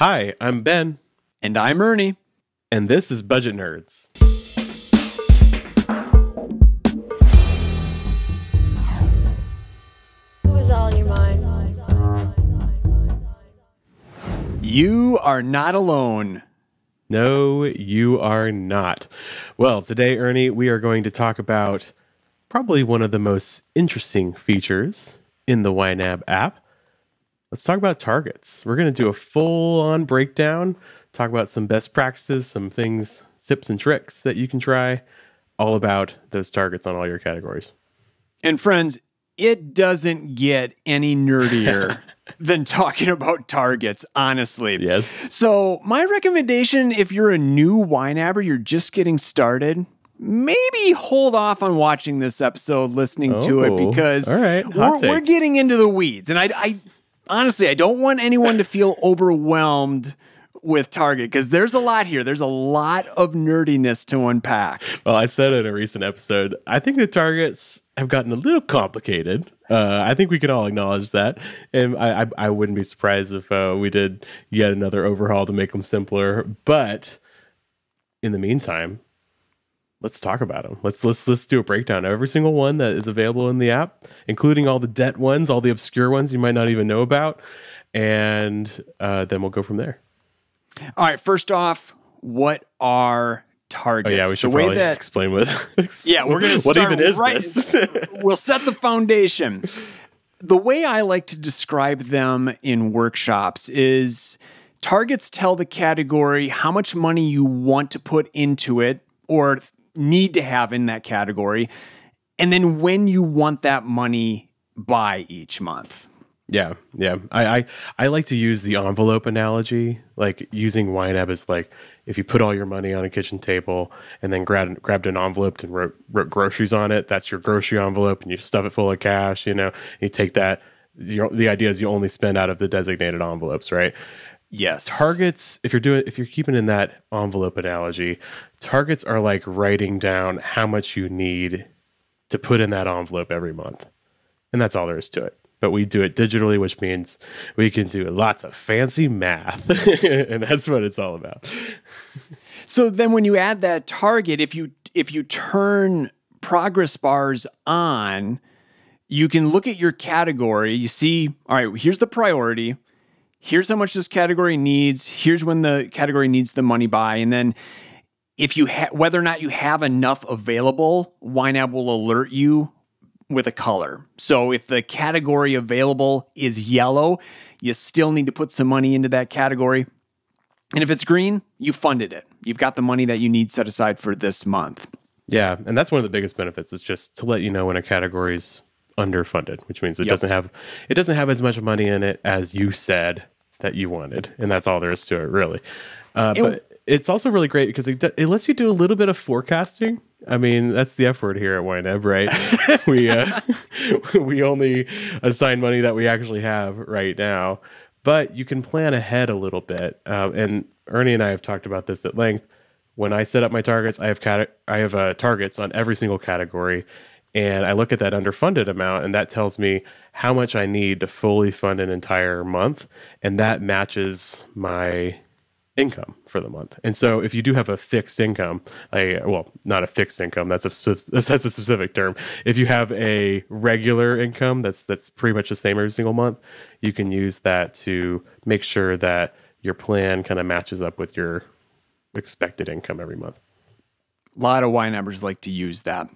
Hi, I'm Ben. And I'm Ernie. And this is Budget Nerds. It was all in your mind. You are not alone. No, you are not. Well, today, Ernie, we are going to talk about probably one of the most interesting features in the YNAB app. Let's talk about targets. We're going to do a full-on breakdown, talk about some best practices, some things, tips and tricks that you can try, all about those targets on all your categories. And friends, it doesn't get any nerdier than talking about targets, honestly. Yes. So my recommendation, if you're a new YNABber, you're just getting started, maybe hold off on watching this episode, listening to it, because all right. we're getting into the weeds. And I honestly, I don't want anyone to feel overwhelmed with Target, because there's a lot here. There's a lot of nerdiness to unpack. Well, I said in a recent episode, I think the targets have gotten a little complicated. I think we can all acknowledge that. And I wouldn't be surprised if we did yet another overhaul to make them simpler. But in the meantime, let's talk about them. Let's do a breakdown of every single one that is available in the app, including all the debt ones, all the obscure ones you might not even know about. And then we'll go from there. All right, first off, what are targets? Oh yeah, we should probably explain what. Yeah, we're going to start. What even is this? We'll set the foundation. The way I like to describe them in workshops is targets tell the category how much money you want to put into it or need to have in that category, and then when you want that money by each month. Yeah. I like to use the envelope analogy, like using YNAB as like if you put all your money on a kitchen table and then grabbed an envelope and wrote groceries on it, that's your grocery envelope, and you stuff it full of cash, you take that. The idea is you only spend out of the designated envelopes, right? Yes. Targets, if you're keeping in that envelope analogy, targets are like writing down how much you need to put in that envelope every month. And that's all there is to it. But we do it digitally, which means we can do lots of fancy math. And that's what it's all about. So then when you add that target, if you turn progress bars on, you can look at your category. You see, all right, here's the priority. Here's how much this category needs. Here's when the category needs the money by. And then if you whether or not you have enough available, YNAB will alert you with a color. So if the category available is yellow, you still need to put some money into that category. And if it's green, you funded it. You've got the money that you need set aside for this month. Yeah, and that's one of the biggest benefits, is just to let you know when a category's underfunded, which means it doesn't have as much money in it as you said that you wanted. And that's all there is to it, really. But it's also really great because it lets you do a little bit of forecasting. I mean, that's the F word here at YNAB, right? We only assign money that we actually have right now, but you can plan ahead a little bit. And Ernie and I have talked about this at length. When I set up my targets, I have targets on every single category, and I look at that underfunded amount, and that tells me how much I need to fully fund an entire month, and that matches my income for the month. And so if you do have a fixed income, not a fixed income, that's a specific term. If you have a regular income that's pretty much the same every single month, you can use that to make sure that your plan kind of matches up with your expected income every month. A lot of YNABers like to use that.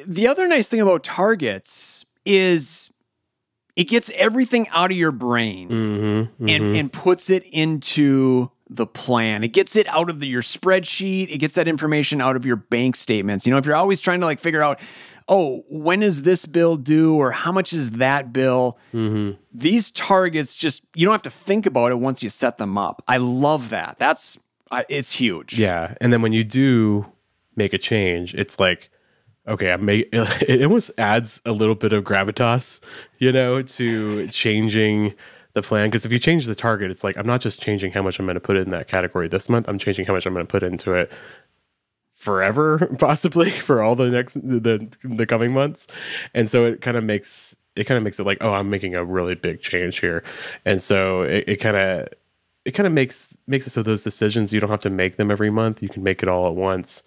The other nice thing about targets is it gets everything out of your brain and puts it into the plan. It gets it out of your spreadsheet. It gets that information out of your bank statements. If you're always trying to figure out, oh, when is this bill due, or how much is that bill? These targets you don't have to think about it once you set them up. I love that. It's huge. Yeah. And then when you do make a change, it's like, okay, it almost adds a little bit of gravitas, to changing the plan. Because if you change the target, it's like, I'm not just changing how much I'm going to put in that category this month. I'm changing how much I'm going to put into it forever, possibly for all the coming months. And so it kind of makes it like, oh, I'm making a really big change here. And so it kind of it kind of makes it so those decisions, you don't have to make them every month. You can make it all at once.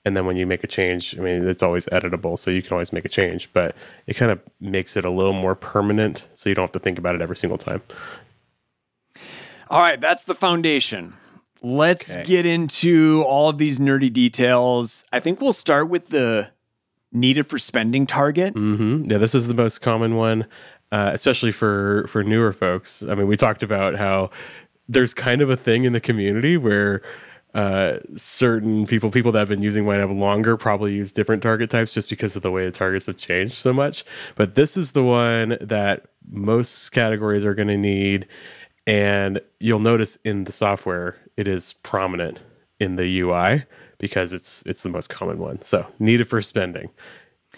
And then when you make a change, I mean, it's always editable, so you can always make a change, but it kind of makes it a little more permanent, so you don't have to think about it every single time. All right, that's the foundation. Let's get into all of these nerdy details. I think we'll start with the needed for spending target. Yeah, this is the most common one, especially for newer folks. I mean, we talked about how there's kind of a thing in the community where certain people that have been using YNAB longer probably use different target types just because of the way the targets have changed so much. But this is the one that most categories are going to need. And you'll notice in the software, it is prominent in the UI because it's the most common one. So needed for spending.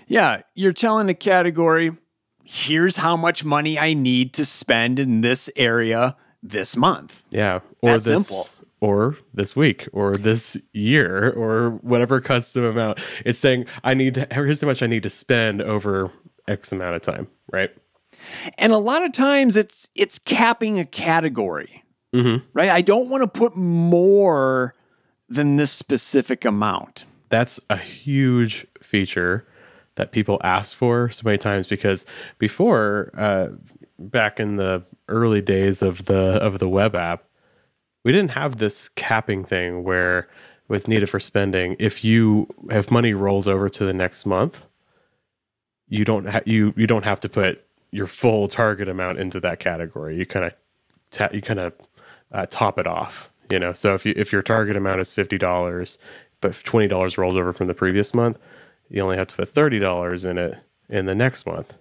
Yeah, you're telling a category, here's how much money I need to spend in this area this month. Yeah, or That's this simple. Or this week, or this year, or whatever custom amount. It's saying here's how much I need to spend over X amount of time, right? And a lot of times it's capping a category, right? I don't want to put more than this specific amount. That's a huge feature that people ask for so many times, because before, back in the early days of the web app, we didn't have this capping thing where with needed for spending, if you have money rolls over to the next month, you don't have to put your full target amount into that category. You kind of top it off, you know. So if your target amount is $50, but $20 rolls over from the previous month, you only have to put $30 in it in the next month.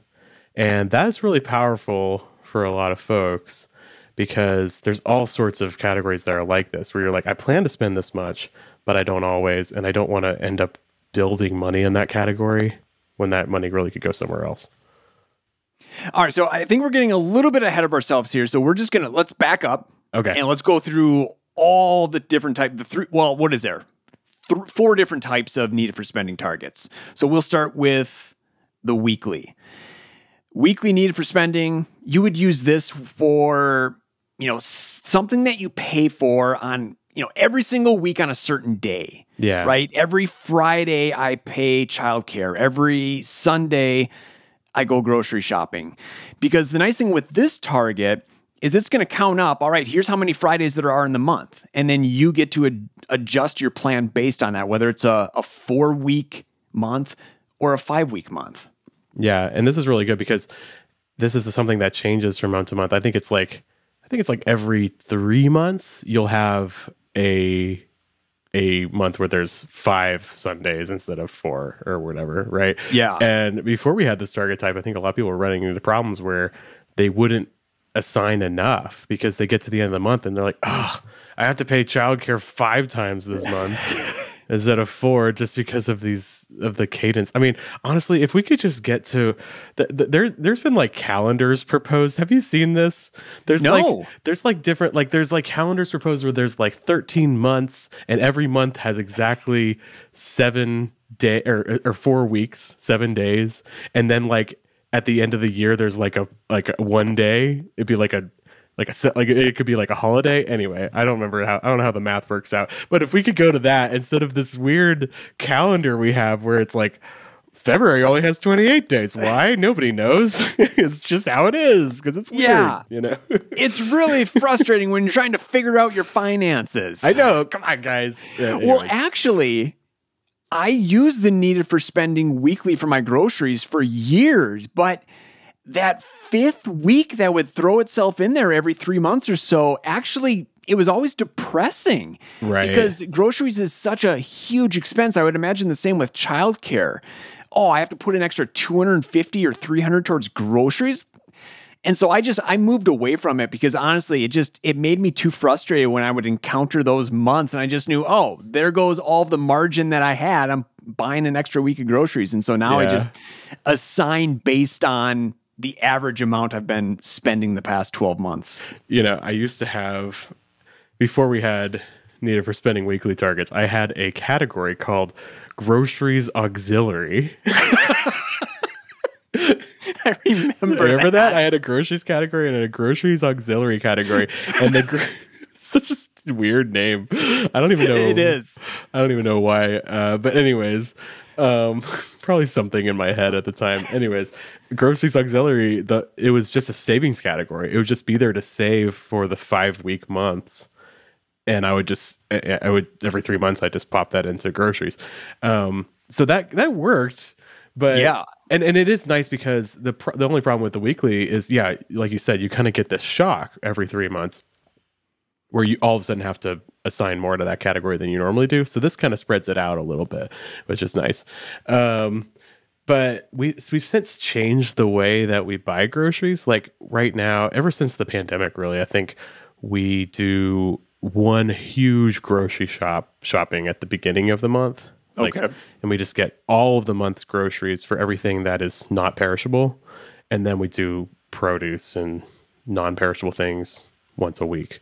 And that's really powerful for a lot of folks, because there's all sorts of categories that are like this, where you're like, I plan to spend this much, but I don't always, and I don't want to end up building money in that category when that money really could go somewhere else. All right, so I think we're getting a little bit ahead of ourselves here. So we're just let's back up. Okay. And let's go through all the different what is there? 4 different types of needed for spending targets. So we'll start with the weekly. Weekly needed for spending, you would use this for, something that you pay for on, every single week on a certain day. Yeah. Right? Every Friday I pay childcare. Every Sunday I go grocery shopping. Because the nice thing with this target is it's going to count up, all right, here's how many Fridays there are in the month. And then you get to adjust your plan based on that, whether it's a 4-week month or a 5-week month. Yeah, and this is really good because this is something that changes from month to month. I think it's like every 3 months you'll have a month where there's 5 Sundays instead of 4 or whatever, right? Yeah. And before we had this target type, I think a lot of people were running into problems where they wouldn't assign enough because they get to the end of the month and they're like, oh, I have to pay childcare 5 times this month instead of 4, just because of the cadence. I mean, honestly, if we could just get to there's been like calendars proposed. Have you seen this? There's like calendars proposed where there's like 13 months and every month has exactly 7 day or 4 weeks, 7 days, and then like at the end of the year there's like a 1 day. It'd be like it could be like a holiday. Anyway, I don't know how the math works out. But if we could go to that instead of this weird calendar we have where it's like February only has 28 days. Why? Nobody knows. It's just how it is because it's weird. Yeah. It's really frustrating when you're trying to figure out your finances. I know. Come on, guys. Well, actually, I use the needed for spending weekly for my groceries for years, but that 5th week that would throw itself in there every 3 months or so, actually, it was always depressing. Right. Because groceries is such a huge expense. I would imagine the same with childcare. Oh, I have to put an extra $250 or $300 towards groceries. And so I moved away from it because honestly, it made me too frustrated when I would encounter those months. And I just knew, oh, there goes all the margin that I had. I'm buying an extra week of groceries. And so now I just assign based on the average amount I've been spending the past 12 months. I used to have, before we had needed for spending weekly targets, I had a category called groceries auxiliary. I remember that. I had a groceries category and a groceries auxiliary category. And such a weird name. I don't even know. It is. I don't even know why. But anyways, probably something in my head at the time. Anyways, groceries auxiliary, it was just a savings category. It would just be there to save for the 5-week months. And I would every 3 months, I just pop that into groceries. So that worked. But yeah. And it is nice because the only problem with the weekly is, yeah, like you said, you kind of get this shock every 3 months where you all of a sudden have to assign more to that category than you normally do. So this kind of spreads it out a little bit, which is nice. But we've since changed the way that we buy groceries. Like right now, ever since the pandemic, really, I think we do one huge grocery shopping at the beginning of the month. Okay. And we just get all of the month's groceries for everything that is not perishable. And then we do produce and non-perishable things once a week.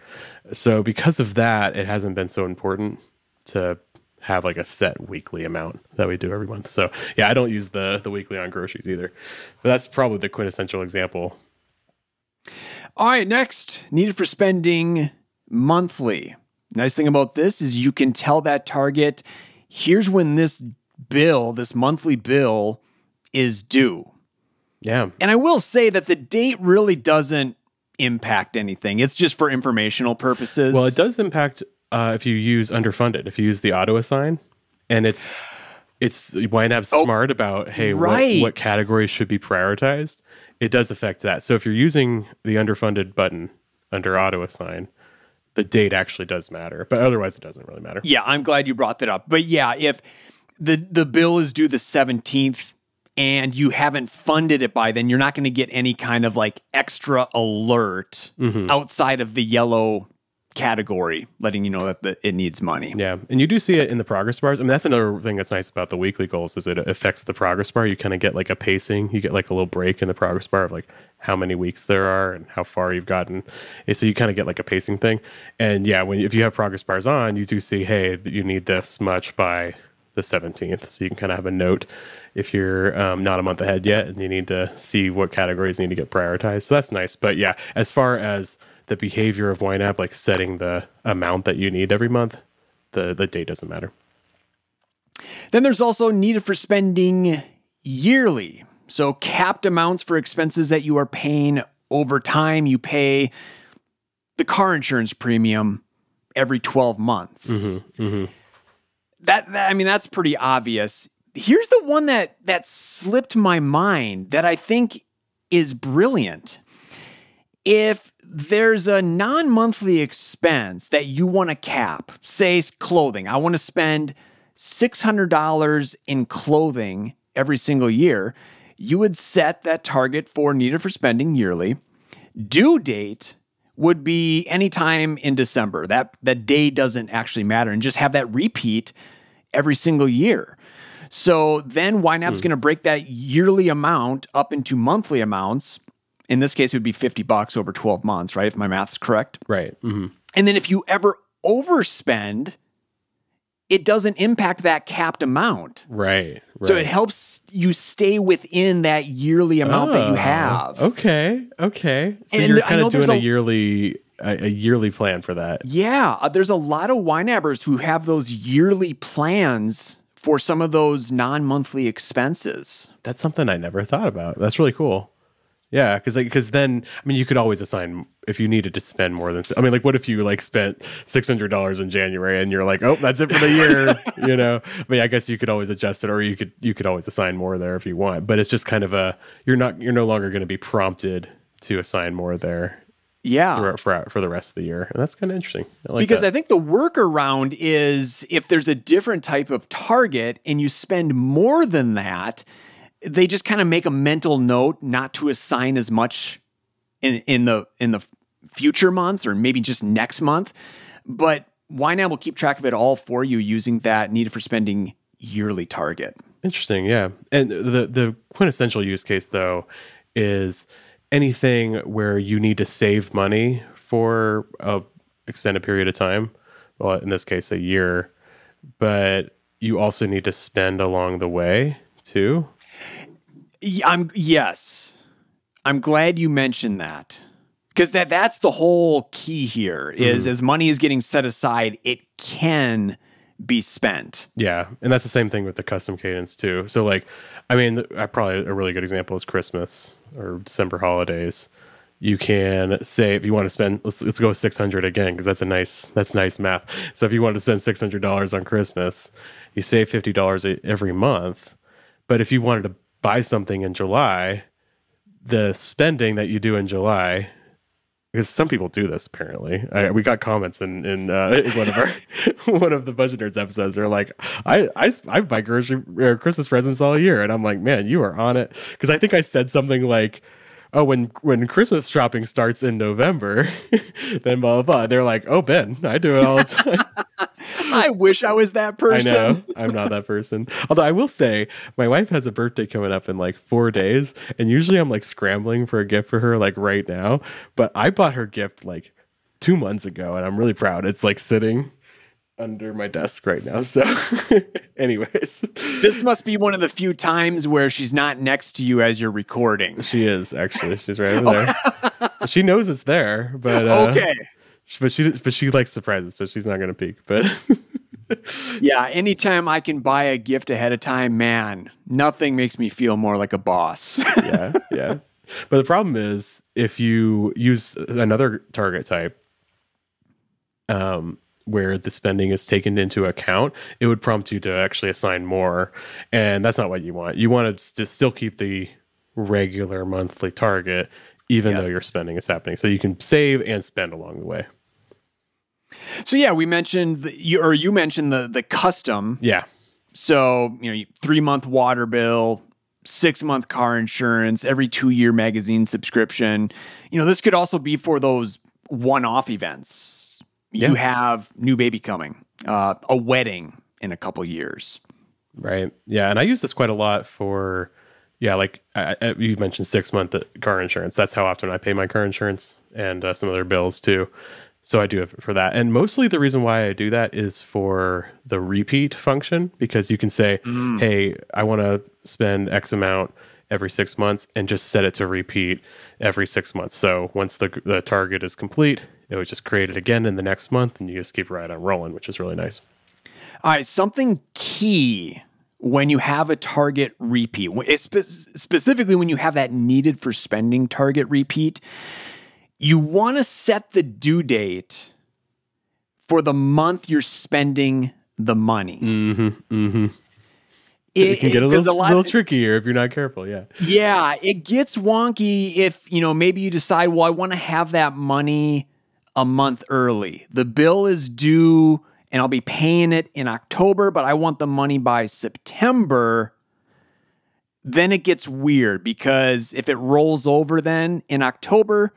So because of that, it hasn't been so important to have like a set weekly amount that we do every month. So yeah, I don't use the weekly on groceries either. But that's probably the quintessential example. All right, next, needed for spending monthly. Nice thing about this is you can tell that target, here's when this monthly bill is due. Yeah. And I will say that the date really doesn't impact anything. It's just for informational purposes. Well, it does impact if you use underfunded, if you use the auto assign, and it's YNAB's smart about, hey, right. what categories should be prioritized. It does affect that. So if you're using the underfunded button under auto assign, the date actually does matter, but otherwise it doesn't really matter. Yeah, I'm glad you brought that up. But yeah, if the bill is due the 17th and you haven't funded it by then, you're not going to get any kind of like extra alert outside of the yellow category letting you know that it needs money. Yeah, and you do see it in the progress bars. I mean, that's another thing that's nice about the weekly goals is it affects the progress bar. You kind of get like a pacing. You get like a little break in the progress bar of like how many weeks there are and how far you've gotten. And so you kind of get like a pacing thing. And yeah, if you have progress bars on, you do see, hey, you need this much by the 17th. So you can kind of have a note if you're not a month ahead yet and you need to see what categories need to get prioritized. So that's nice. But yeah, as far as the behavior of YNAB, like setting the amount that you need every month, the date doesn't matter. Then there's also needed for spending yearly. So capped amounts for expenses that you are paying over time. You pay the car insurance premium every 12 months. That I mean, that's pretty obvious. Here's the one that slipped my mind that I think is brilliant. If there's a non-monthly expense that you want to cap, say clothing, I want to spend $600 in clothing every single year, you would set that target for needed for spending yearly. Due date would be anytime in December. That day doesn't actually matter, and just have that repeat every single year. So then YNAB's going to break that yearly amount up into monthly amounts. In this case, it would be $50 over 12 months, right? If my math's correct. Right. And then if you ever overspend, it doesn't impact that capped amount. Right. So it helps you stay within that yearly amount that you have. Okay. So And you're I kind know of doing there's a yearly plan for that. Yeah. There's a lot of YNABers who have those yearly plans for some of those non-monthly expenses. That's something I never thought about. That's really cool. Yeah, because then, I mean, you could always assign if you needed to spend more than. I mean, like, what if you like spent $600 in January and you're like, oh, that's it for the year, you know? I mean, I guess you could always adjust it, or you could always assign more there if you want. But it's just kind of you're no longer going to be prompted to assign more there. Yeah, for the rest of the year, and that's kind of interesting. Because I think the workaround is if there's a different type of target and you spend more than that, they just kind of make a mental note not to assign as much in the future months, or maybe just next month. But YNAB will keep track of it all for you using that needed for spending yearly target. Interesting, yeah. And the quintessential use case though is anything where you need to save money for a extended period of time. Well, in this case, a year, but you also need to spend along the way too. Yes. I'm glad you mentioned that, Because that's the whole key here is as money is getting set aside, it can be spent. Yeah. And that's the same thing with the custom cadence too. So like, I mean, probably a really good example is Christmas or December holidays. You can say if you want to spend, let's go 600 again, because that's nice math. So if you want to spend $600 on Christmas, you save $50 every month. But if you wanted to buy something in July, the spending that you do in July, because some people do this apparently. We got comments in one of our one of the Budget Nerds episodes. They're like, I buy Christmas presents all year, and I'm like, man, you are on it. Because I think I said something like, oh, when Christmas shopping starts in November, then blah blah blah. They're like, oh, Ben, I do it all the time. I wish I was that person. I know. I'm not that person. Although I will say, my wife has a birthday coming up in like 4 days, and usually I'm like scrambling for a gift for her like right now. But I bought her gift like 2 months ago, and I'm really proud. It's like sitting under my desk right now. So anyways, this must be one of the few times where she's not next to you as you're recording. She is actually. She's right over there. She knows it's there, but okay. But she likes surprises, so she's not going to peek. But yeah, anytime I can buy a gift ahead of time, man, nothing makes me feel more like a boss. yeah. But the problem is if you use another target type, where the spending is taken into account, it would prompt you to actually assign more, and that's not what you want. You want to still keep the regular monthly target, even though your spending is happening, so you can save and spend along the way. So yeah, we mentioned you mentioned the custom. Yeah. So 3-month water bill, 6-month car insurance, every 2-year magazine subscription. This could also be for those one-off events. You have new baby coming, a wedding in a couple years. Right. Yeah, and I use this quite a lot for. Yeah, like you mentioned 6-month car insurance. That's how often I pay my car insurance and some other bills too. So I do it for that. And mostly the reason why I do that is for the repeat function, because you can say, hey, I want to spend X amount every 6 months and just set it to repeat every 6 months. So once the target is complete, it would just create it again in the next month, and you just keep right on rolling, which is really nice. All right, something key when you have a target repeat, specifically when you have that needed for spending target repeat, you want to set the due date for the month you're spending the money. It can get a little trickier if you're not careful. Yeah. Yeah. It gets wonky if, maybe you decide, well, I want to have that money a month early. The bill is due and I'll be paying it in October, but I want the money by September. Then it gets weird, because if it rolls over then in October,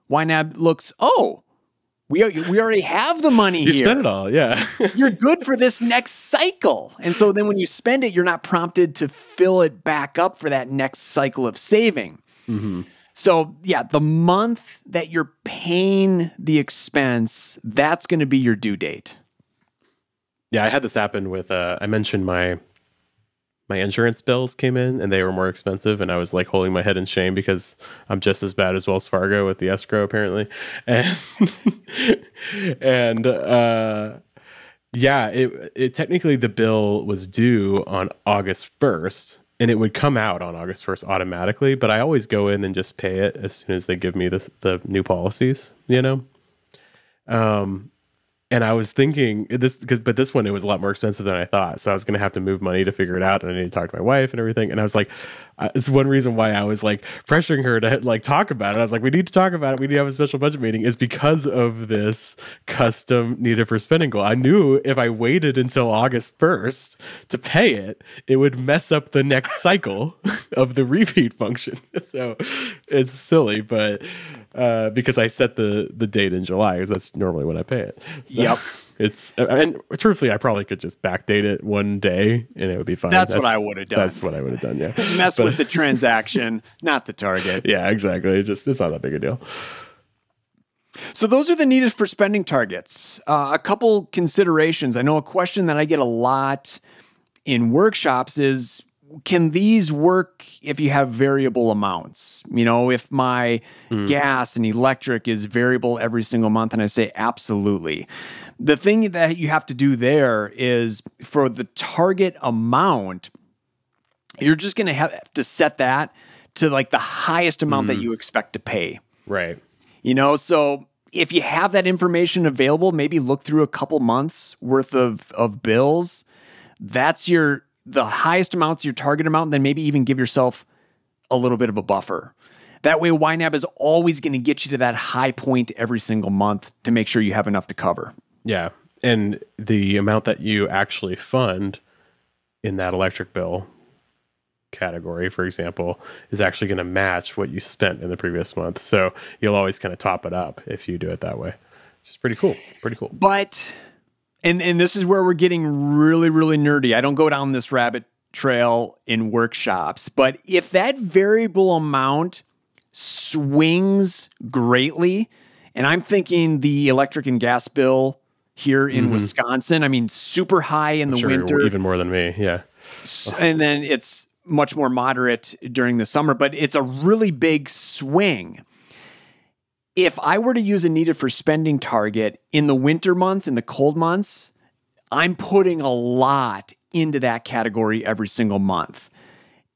YNAB looks, we already have the money here. You spent it all, yeah. You're good for this next cycle. And so then when you spend it, you're not prompted to fill it back up for that next cycle of saving. So yeah, the month that you're paying the expense, that's going to be your due date. Yeah, I had this happen with, I mentioned my insurance bills came in and they were more expensive, and I was like holding my head in shame because I'm just as bad as Wells Fargo with the escrow apparently. And it technically the bill was due on August 1st and it would come out on August 1st automatically, but I always go in and just pay it as soon as they give me the new policies, And I was thinking but this one, it was a lot more expensive than I thought. So I was going to have to move money to figure it out. And I need to talk to my wife and everything. And I was like, it's one reason why I was like pressuring her to like talk about it. I was like, we need to talk about it. We need to have a special budget meeting, is because of this custom needed for spending goal. I knew if I waited until August 1st to pay it, it would mess up the next cycle of the repeat function. So it's silly, but because I set the date in July, because that's normally when I pay it. So yep. And truthfully, I probably could just backdate it one day and it would be fine. That's what I would have done. That's what I would have done. Yeah. Mess with the transaction, not the target. Yeah, exactly. It's not that big a deal. So those are the needed for spending targets. A couple considerations. I know a question that I get a lot in workshops is, can these work if you have variable amounts? If my gas and electric is variable every single month, and I say absolutely. The thing that you have to do there is for the target amount, you're just going to have to set that to like the highest amount that you expect to pay. Right. So if you have that information available, maybe look through a couple months worth of bills. That's the highest amount's your target amount, and then maybe even give yourself a little bit of a buffer. That way, YNAB is always going to get you to that high point every single month to make sure you have enough to cover. Yeah. And the amount that you actually fund in that electric bill category, for example, is actually going to match what you spent in the previous month. So you'll always kind of top it up if you do it that way, which is pretty cool. Pretty cool. But, and this is where we're getting really, really nerdy. I don't go down this rabbit trail in workshops, but if that variable amount swings greatly, and I'm thinking the electric and gas bill here in Wisconsin, I mean, super high in the winter. Even more than me, yeah. And then it's much more moderate during the summer, but it's a really big swing. If I were to use a needed for spending target in the winter months, in the cold months, I'm putting a lot into that category every single month.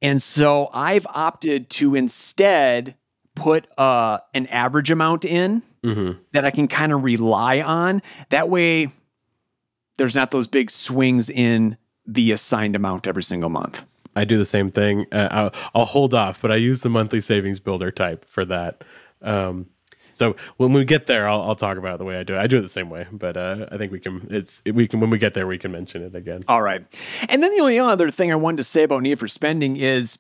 And so I've opted to instead put an average amount in that I can kind of rely on. That way, there's not those big swings in the assigned amount every single month. I do the same thing. I'll hold off, but I use the monthly savings builder type for that. So when we get there, I'll talk about the way I do it. I do it the same way, but I think we can when we get there, we can mention it again. All right. And then the only other thing I wanted to say about need for spending is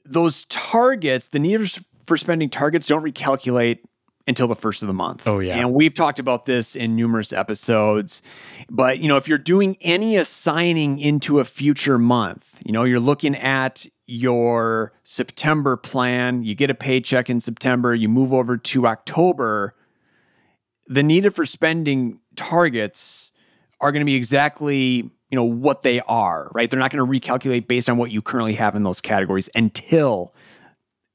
those targets, the need for spending targets don't recalculate until the first of the month. Oh, yeah. And we've talked about this in numerous episodes. But, if you're doing any assigning into a future month, you're looking at your September plan, you get a paycheck in September, you move over to October, the needed for spending targets are going to be exactly, what they are, right? They're not going to recalculate based on what you currently have in those categories until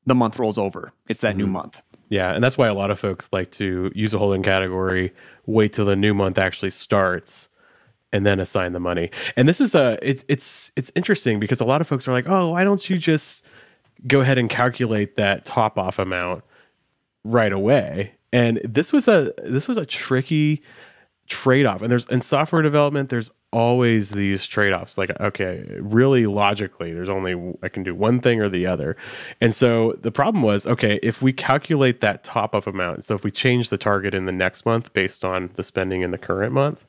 the month rolls over. It's that new month. Yeah, and that's why a lot of folks like to use a holding category, wait till the new month actually starts, and then assign the money. And this is it's interesting because a lot of folks are like, oh, why don't you just go ahead and calculate that top off amount right away? And this was a tricky trade-off. And in software development, there's always these trade-offs. Like, okay, really logically, I can do one thing or the other. And so the problem was, okay, if we calculate that top-off amount, so if we change the target in the next month based on the spending in the current month,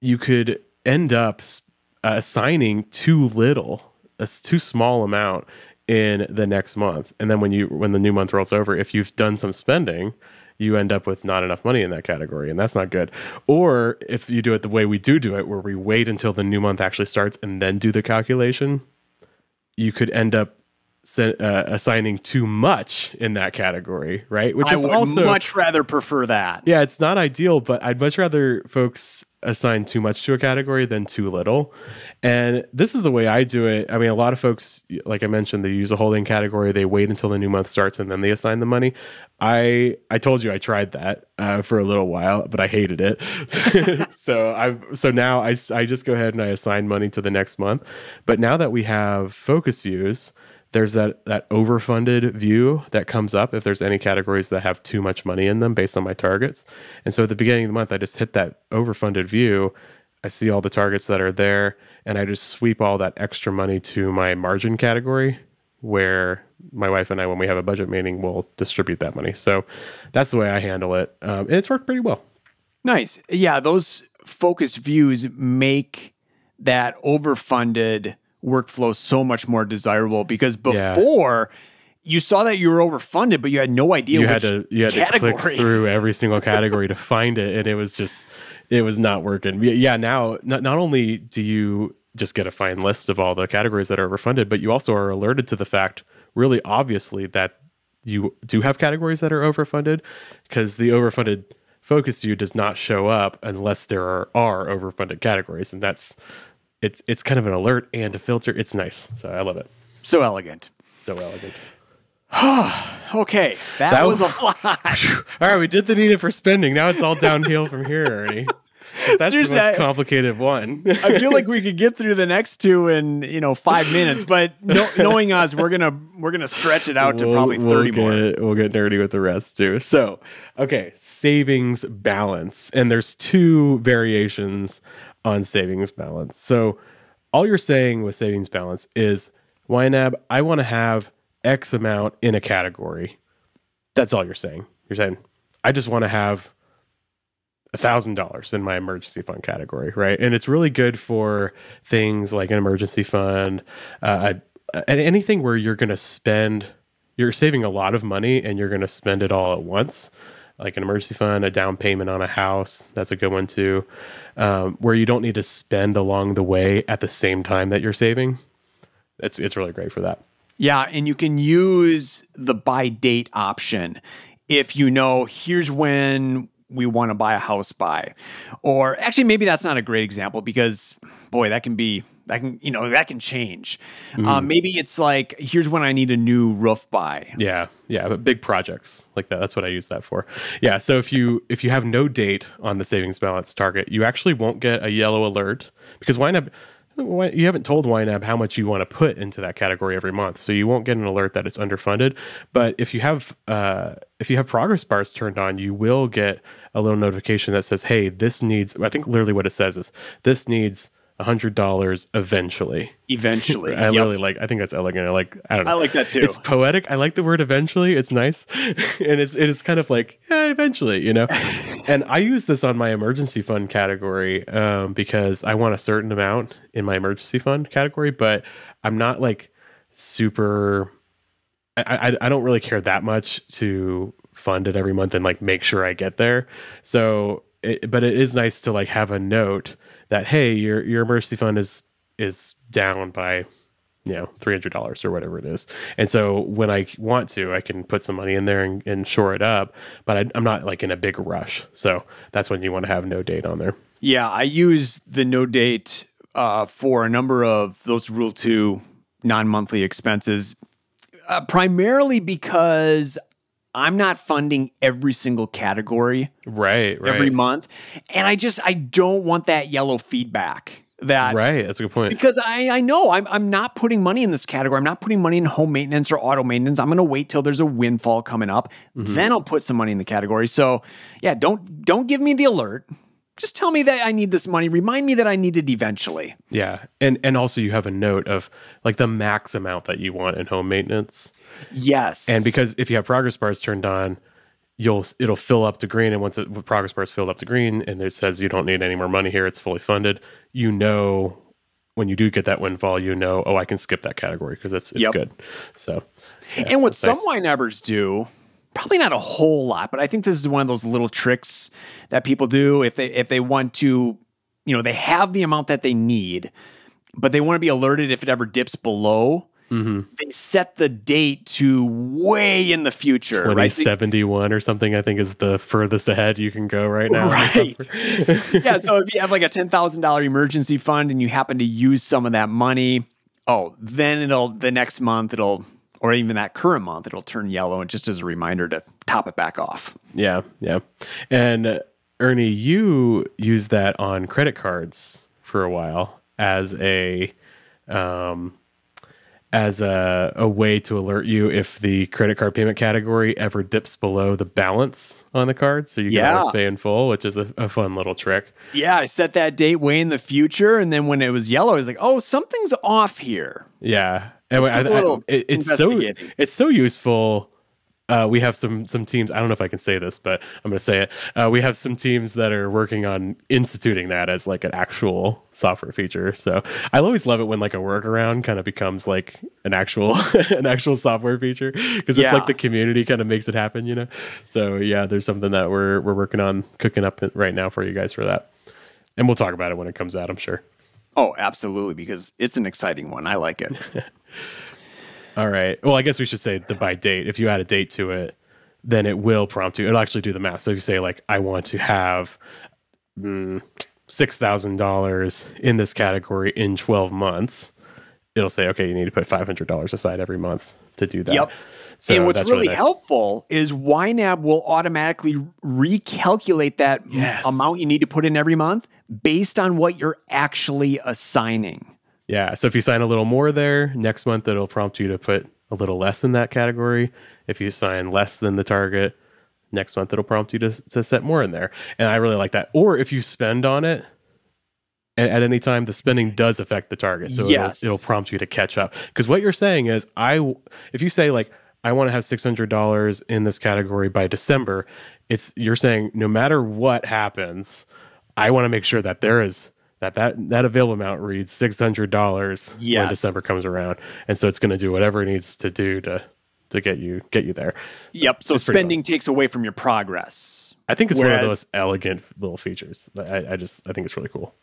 you could end up assigning too little, a too small amount in the next month. And then when the new month rolls over, if you've done some spending, you end up with not enough money in that category, and that's not good. Or if you do it the way we do it, where we wait until the new month actually starts and then do the calculation, you could end up assigning too much in that category, right? Which is also much rather prefer that. Yeah, it's not ideal, but I'd much rather folks assign too much to a category than too little. And this is the way I do it. I mean, a lot of folks, like I mentioned, they use a holding category, they wait until the new month starts and then they assign the money. I told you I tried that for a little while, but I hated it. So now I just go ahead and I assign money to the next month. But now that we have focus views, there's that overfunded view that comes up if there's any categories that have too much money in them based on my targets. And so at the beginning of the month, I just hit that overfunded view. I see all the targets that are there, and I just sweep all that extra money to my margin category, where my wife and I, when we have a budget meeting, will distribute that money. So that's the way I handle it. And it's worked pretty well. Nice. Yeah, those focused views make that overfunded workflow so much more desirable, because before you saw that you were overfunded, but you had no idea you had to click through every single category to find it, and it was not working. Yeah, now not only do you just get a fine list of all the categories that are overfunded, but you also are alerted to the fact, really obviously, that you do have categories that are overfunded, because the overfunded focus view does not show up unless there are overfunded categories, and that's it's kind of an alert and a filter. It's nice. So I love it. So elegant. So elegant. Okay, that was a lot. All right, we did the needed for spending. Now it's all downhill from here, Ernie. That's Seriously, the most complicated one. I feel like we could get through the next two in 5 minutes, but knowing us, we're gonna stretch it out to probably 30 more. We'll get nerdy with the rest too. So, okay, savings balance, and there's two variations on savings balance. So, all you're saying with savings balance is, YNAB, I want to have X amount in a category. That's all you're saying. You're saying, I just want to have $1,000 in my emergency fund category, right? And it's really good for things like an emergency fund, and anything where you're saving a lot of money and you're going to spend it all at once, like an emergency fund, a down payment on a house. That's a good one too, where you don't need to spend along the way at the same time that you're saving. It's really great for that. Yeah, and you can use the by date option if here's when we want to buy a house by. Or actually, maybe that's not a great example because, boy, that can change. Maybe it's like, here's when I need a new roof by. Yeah, but big projects like that. That's what I use that for. Yeah, so if you have no date on the savings balance target, you actually won't get a yellow alert because you haven't told YNAB how much you want to put into that category every month, so you won't get an alert that it's underfunded. But if you have progress bars turned on, you will get a little notification that says, "Hey, this needs." I think literally what it says is, "This needs $100 eventually." Eventually, I think that's elegant. I don't know. I like that too. It's poetic. I like the word eventually. It's nice, and it is kind of like, yeah, eventually, And I use this on my emergency fund category because I want a certain amount in my emergency fund category, but I'm not like super. I don't really care that much to fund it every month and like make sure I get there. So, but it is nice to like have a note that, hey, your emergency fund is down by $300 or whatever it is. And so when I want to, I can put some money in there and shore it up, but I'm not like in a big rush. So that's when you want to have no date on there. Yeah, I use the no date for a number of those Rule 2 non-monthly expenses, primarily because I'm not funding every single category right every month. And I don't want that yellow feedback. That's a good point. Because I know I'm not putting money in this category. I'm not putting money in home maintenance or auto maintenance. I'm going to wait till there's a windfall coming up. Then I'll put some money in the category. So yeah, don't give me the alert. Just tell me that I need this money. Remind me that I need it eventually. Yeah. And also you have a note of like the max amount that you want in home maintenance. Yes. And because if you have progress bars turned on, it'll fill up to green. And once the progress bar is filled up to green and it says you don't need any more money here, it's fully funded. When you do get that windfall, oh, I can skip that category because it's good. So, yeah, and what some nice. YNABers do, probably not a whole lot, but I think this is one of those little tricks that people do if they want to, they have the amount that they need, but they want to be alerted if it ever dips below. They set the date to way in the future. 2071 or something, I think, is the furthest ahead you can go right now. Right. Yeah. So if you have like a $10,000 emergency fund and you happen to use some of that money, then the next month or even that current month, it'll turn yellow, and just as a reminder to top it back off. Yeah. And Ernie, you used that on credit cards for a while as a way to alert you if the credit card payment category ever dips below the balance on the card. So you can always pay in full, which is a fun little trick. Yeah, I set that date way in the future. And then when it was yellow, I was like, oh, something's off here. Yeah. And it's so useful. We have some teams. I don't know if I can say this, but I'm going to say it. We have some teams that are working on instituting that as like an actual software feature. So I always love it when like a workaround kind of becomes like an actual software feature, because it's like the community kind of makes it happen, So yeah, there's something that we're working on cooking up right now for you guys for that, and we'll talk about it when it comes out, I'm sure. Oh, absolutely, because it's an exciting one. I like it. All right. Well, I guess we should say the by date. If you add a date to it, then it will prompt you. It'll actually do the math. So if you say like, I want to have $6,000 in this category in 12 months, it'll say, okay, you need to put $500 aside every month to do that. Yep. So and what's that's really nice. helpful is YNAB will automatically recalculate that amount you need to put in every month based on what you're actually assigning. Yeah. So if you sign a little more there, next month it'll prompt you to put a little less in that category. If you sign less than the target, next month it'll prompt you to set more in there. And I really like that. Or if you spend on it at any time, the spending does affect the target. So it'll prompt you to catch up. Because what you're saying is, if you say like, I want to have $600 in this category by December, you're saying no matter what happens, I want to make sure that there is that available amount reads $600 when December comes around. And so it's going to do whatever it needs to do to get you there. Yep. So spending takes away from your progress. I think it's one of those elegant little features. I think it's really cool.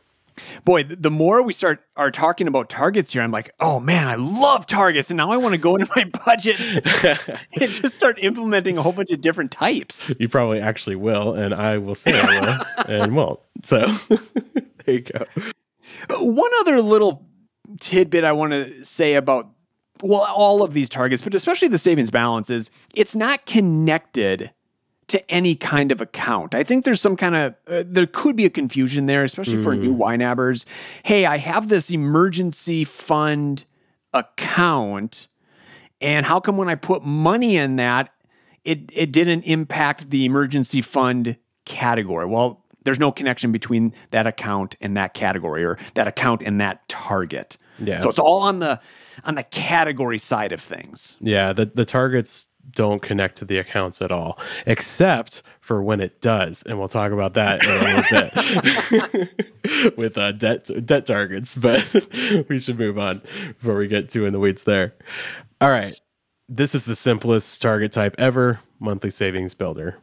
Boy, the more we are talking about targets here, I'm like, oh man, I love targets. And now I want to go into my budget and just start implementing a whole bunch of different types. You probably actually will. And I will say I will and won't. So there you go. One other little tidbit I want to say about, well, all of these targets, but especially the savings balance, is it's not connected to any kind of account. I think there's some kind of, there could be a confusion there, especially for new YNABers. Hey, I have this emergency fund account, and how come when I put money in that, it didn't impact the emergency fund category? Well, there's no connection between that account and that category, or that account and that target. Yeah. So it's all on the category side of things. Yeah, the targets don't connect to the accounts at all, except for when it does, and we'll talk about that in a little bit with debt targets. But we should move on before we get too in the weeds there. All right, this is the simplest target type ever: monthly savings builder.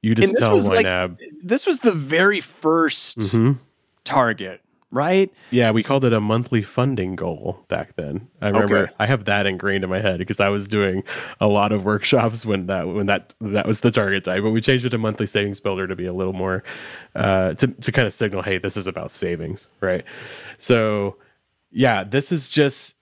You just tell YNAB. This was the very first target. Right? Yeah, we called it a monthly funding goal back then. I remember I have that ingrained in my head because I was doing a lot of workshops when that was the target type. But we changed it to monthly savings builder to be a little more to kind of signal, hey, this is about savings, right? So yeah, this is just,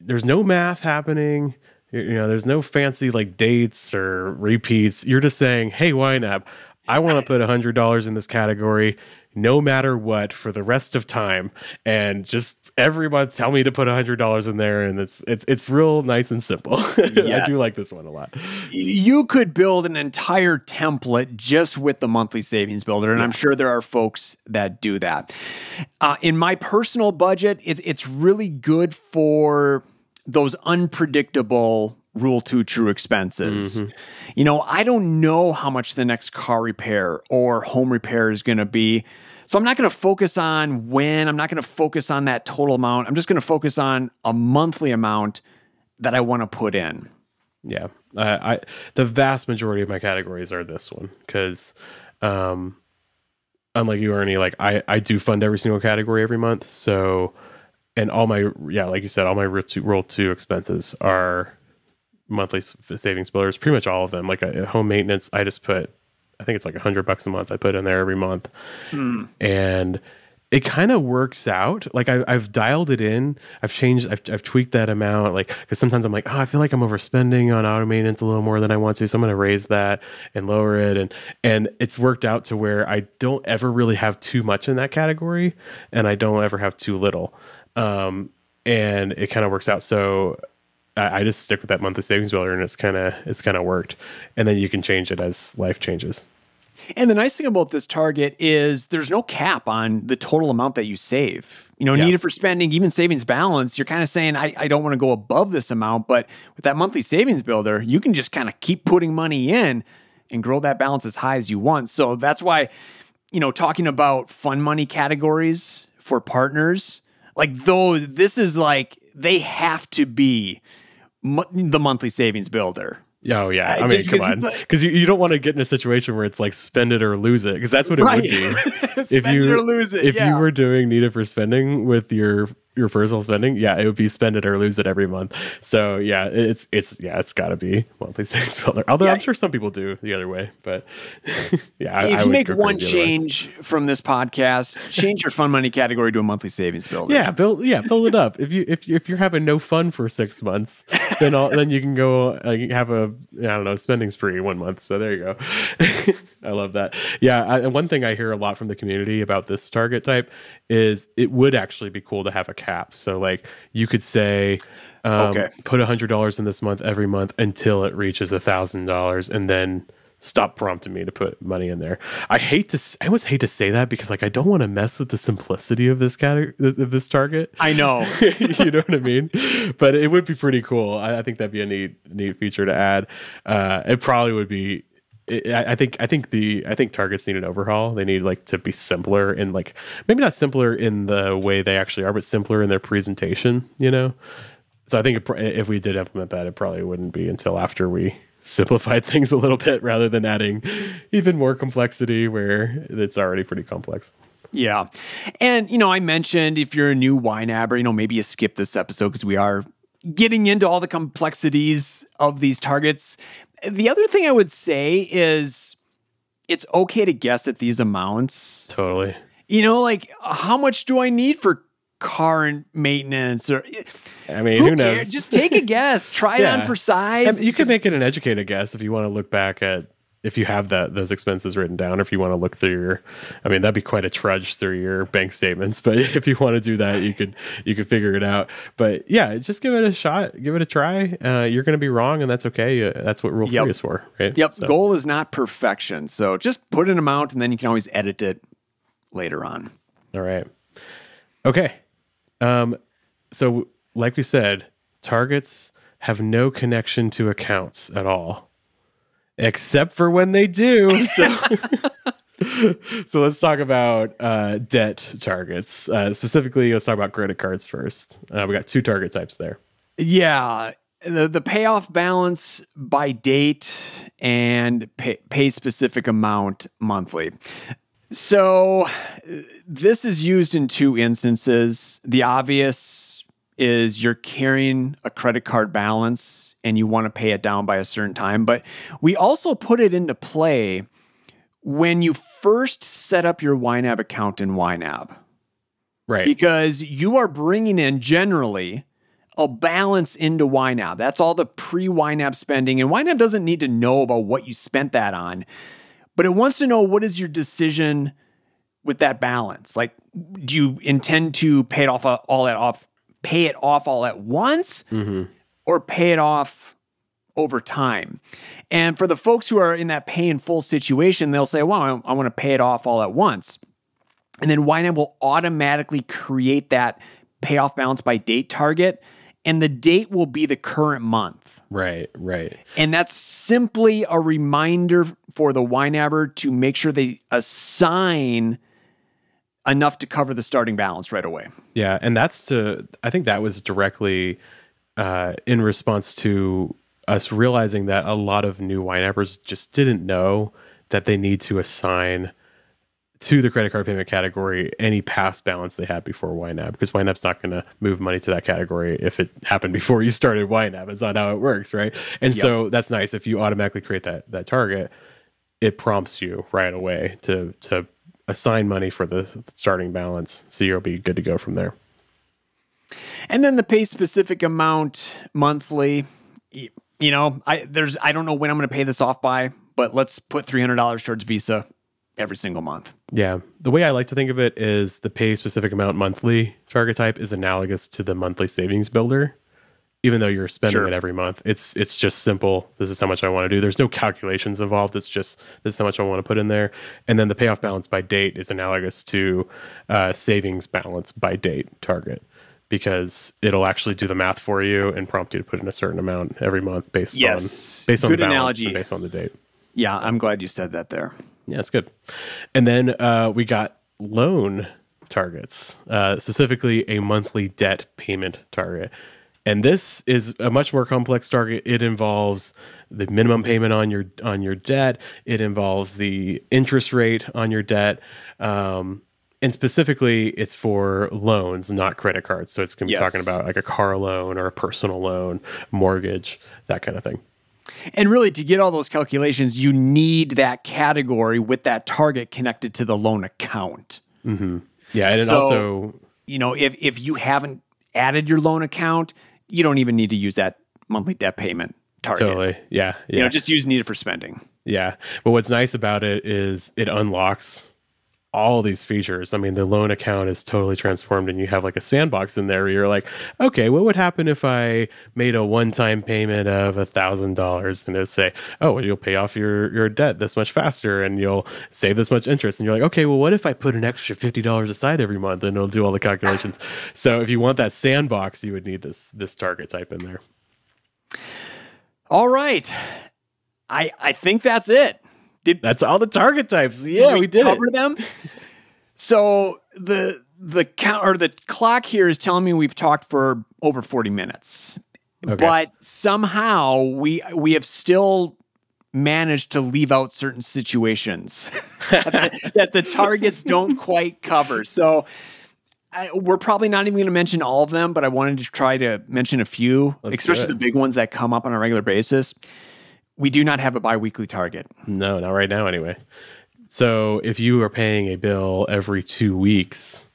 there's no math happening. You know, there's no fancy like dates or repeats. You're just saying, hey, YNAB, I want to put $100 in this category, no matter what, for the rest of time, and just every month tell me to put $100 in there, and it's real nice and simple. I do like this one a lot. You could build an entire template just with the monthly savings builder, and I'm sure there are folks that do that. In my personal budget, it's really good for those unpredictable Rule 2 true expenses. You know, I don't know how much the next car repair or home repair is going to be. So I'm not going to focus on when, I'm not going to focus on that total amount. I'm just going to focus on a monthly amount that I want to put in. Yeah. The vast majority of my categories are this one because, unlike you, Ernie, like I do fund every single category every month. So, and all my, like you said, all my Rule 2 expenses are monthly savings builders, pretty much all of them. Like home maintenance, I just put, I think it's like $100 a month I put in there every month. And it kind of works out. Like I've dialed it in. I've tweaked that amount. Like, cause sometimes I'm like, oh, I feel like I'm overspending on auto maintenance a little more than I want to. So I'm going to raise that and lower it. And it's worked out to where I don't ever really have too much in that category, and I don't ever have too little. And it kind of works out. So I just stick with that monthly savings builder, and it's kind of worked. And then you can change it as life changes. And the nice thing about this target is there's no cap on the total amount that you save. You know, needed for spending, even savings balance, you're kind of saying, I don't want to go above this amount. But with that monthly savings builder, you can just kind of keep putting money in and grow that balance as high as you want. So that's why, you know, talking about fund money categories for partners, like this is like, they have to be the monthly savings builder. Oh yeah, I mean, come on, because you don't want to get in a situation where it's like spend it or lose it, because that's what it would be. Spend it or lose it. If you were doing needed for spending with your your personal spending, yeah, it would be spend it or lose it every month. So yeah, it's got to be monthly savings builder. Although I'm sure some people do the other way, but yeah, if I you would make go one crazy otherwise. change from this podcast, change your fun money category to a monthly savings builder. Build it up. If you're having no fun for 6 months, then you can go have a, I don't know, spending spree 1 month. So there you go. I love that. Yeah, and one thing I hear a lot from the community about this target type is it would actually be cool to have a cap. So like you could say, put $100 in this month every month until it reaches $1,000, and then stop prompting me to put money in there. I always hate to say that because like I don't want to mess with the simplicity of this this target. I know. You know what I mean? But it would be pretty cool. I think that'd be a neat feature to add. It probably would be. I think targets need an overhaul. They need like to be simpler, and like maybe not simpler in the way they actually are, but simpler in their presentation. You know. So I think if we did implement that, it probably wouldn't be until after we simplified things a little bit rather than adding even more complexity where it's already pretty complex. Yeah. And, I mentioned if you're a new YNABer, maybe you skip this episode because we are getting into all the complexities of these targets. The other thing I would say is it's okay to guess at these amounts. Totally. Like how much do I need for car and maintenance, or I mean, who knows? Just take a guess. Try it on for size. And you can make it an educated guess if you want to look back at, if you have those expenses written down, or if you want to look through that'd be quite a trudge through your bank statements. But if you want to do that, you could figure it out. But yeah, just give it a shot, give it a try. You're going to be wrong, and that's okay. That's what Rule 3 is for, right? Yep. So. Goal is not perfection. So just put an amount, and then you can always edit it later on. All right. Okay. So like we said, targets have no connection to accounts at all, except for when they do. So, so let's talk about debt targets. Specifically, let's talk about credit cards first. We got 2 target types there. Yeah. The payoff balance by date and pay specific amount monthly. So this is used in 2 instances. The obvious is you're carrying a credit card balance and you want to pay it down by a certain time. But we also put it into play when you first set up your YNAB account in YNAB. Right. Because you are bringing in generally a balance into YNAB. That's all the pre-YNAB spending. And YNAB doesn't need to know about what you spent that on, but it wants to know what is your decision with that balance. Like, do you intend to pay it off all at once, or pay it off over time? And for the folks who are in that pay in full situation, they'll say, well, I want to pay it off all at once. And then YNAB will automatically create that payoff balance by date target, and the date will be the current month. Right. And that's simply a reminder for the YNABer to make sure they assign enough to cover the starting balance right away. Yeah, and I think that was directly in response to us realizing that a lot of new YNABers just didn't know that they need to assign to the credit card payment category any past balance they had before YNAB, because YNAB's not going to move money to that category if it happened before you started YNAB. It's not how it works, right? And so that's nice. If you automatically create that target, it prompts you right away to assign money for the starting balance, so you'll be good to go from there. And then the pay specific amount monthly, I don't know when I'm going to pay this off by, but let's put $300 towards Visa every single month. Yeah. The way I like to think of it is the pay specific amount monthly target type is analogous to the monthly savings builder. Even though you're spending it every month, it's just simple. This is how much I want to do. There's no calculations involved. It's just, this is how much I want to put in there. And then the payoff balance by date is analogous to savings balance by date target, because it'll actually do the math for you and prompt you to put in a certain amount every month based on Good the balance analogy. and based on the date. Yeah, I'm glad you said that there. Yeah, it's good. And then we got loan targets, specifically a monthly debt payment target. And this is a much more complex target. It involves the minimum payment on your debt. It involves the interest rate on your debt. And specifically, it's for loans, not credit cards. So it's going to be talking Yes. about like a car loan or a personal loan, mortgage, that kind of thing. And really, to get all those calculations, you need that category with that target connected to the loan account. Mm-hmm. Yeah, and So, it also, you know, if you haven't added your loan account, you don't even need to use that monthly debt payment target. totally, yeah, You know, just use needed for spending. yeah. But what's nice about it is it unlocks all these features. I mean, the loan account is totally transformed, and you have like a sandbox in there where you're like, okay, what would happen if I made a one-time payment of $1,000, and it'll say, oh, well, you'll pay off your debt this much faster, and you'll save this much interest. And you're like, okay, well, what if I put an extra $50 aside every month, and it'll do all the calculations. So if you want that sandbox, you would need this target type in there. All right. I think that's it. That's all the target types. Yeah, we did cover them. So the count or the clock here is telling me we've talked for over 40 minutes. Okay. But somehow we have still managed to leave out certain situations that the targets don't quite cover. So we're probably not even going to mention all of them, but I wanted to try to mention a few, especially the big ones that come up on a regular basis. We do not have a biweekly target. No, not right now anyway. So if you are paying a bill every 2 weeks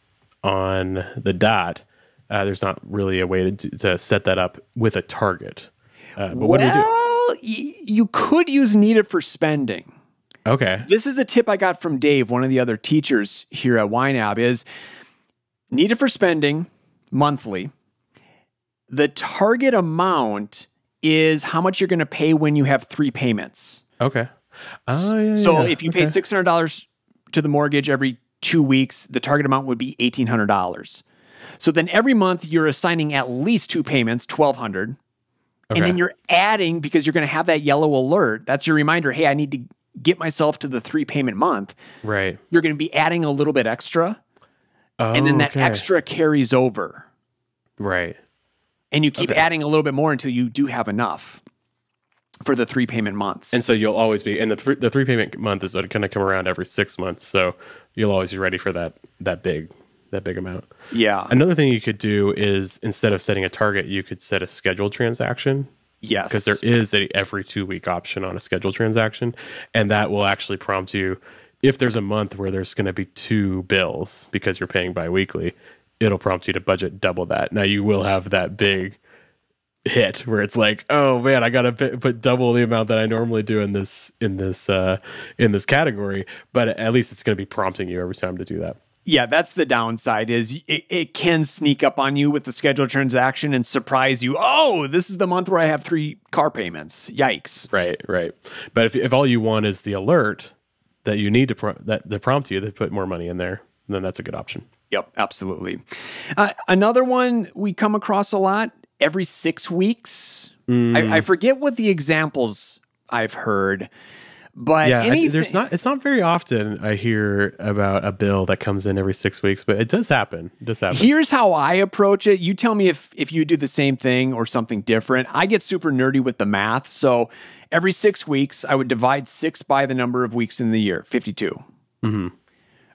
on the dot, there's not really a way to set that up with a target. But what do we do? You could use needed for spending. Okay. This is a tip I got from Dave, one of the other teachers here at YNAB, is needed for spending monthly. The target amount is how much you're going to pay when you have 3 payments. Okay. So if you pay $600 to the mortgage every 2 weeks, the target amount would be $1,800. So then every month you're assigning at least 2 payments, $1,200. Okay. And then you're adding, because you're going to have that yellow alert. That's your reminder. Hey, I need to get myself to the 3 payment month. Right. You're going to be adding a little bit extra. And then that extra carries over. Right. And you keep adding a little bit more until you do have enough for the 3 payment months. And so you'll always be, and the 3 payment month is going to come around every 6 months. So you'll always be ready for that big amount. Yeah. Another thing you could do is, instead of setting a target, you could set a scheduled transaction. Yes. Because there is a every 2 week option on a scheduled transaction. And that will actually prompt you, if there's a month where there's going to be 2 bills because you're paying biweekly, it'll prompt you to budget double that. Now you will have that big hit where it's like, oh man, I gotta put double the amount that I normally do in this category, but at least it's going to be prompting you every time to do that. Yeah, that's the downside, is it can sneak up on you with the scheduled transaction and surprise you. Oh, this is the month where I have 3 car payments. Yikes. Right. But if all you want is the alert that you need to prompt you to put more money in there, then that's a good option. Yep, absolutely. Another one we come across a lot, every 6 weeks. I forget what the examples I've heard, but yeah, it's not very often I hear about a bill that comes in every 6 weeks, but it does happen. Here's how I approach it. You tell me if you do the same thing or something different. I get super nerdy with the math. So every 6 weeks, I would divide 6 by the number of weeks in the year, 52. Mm-hmm.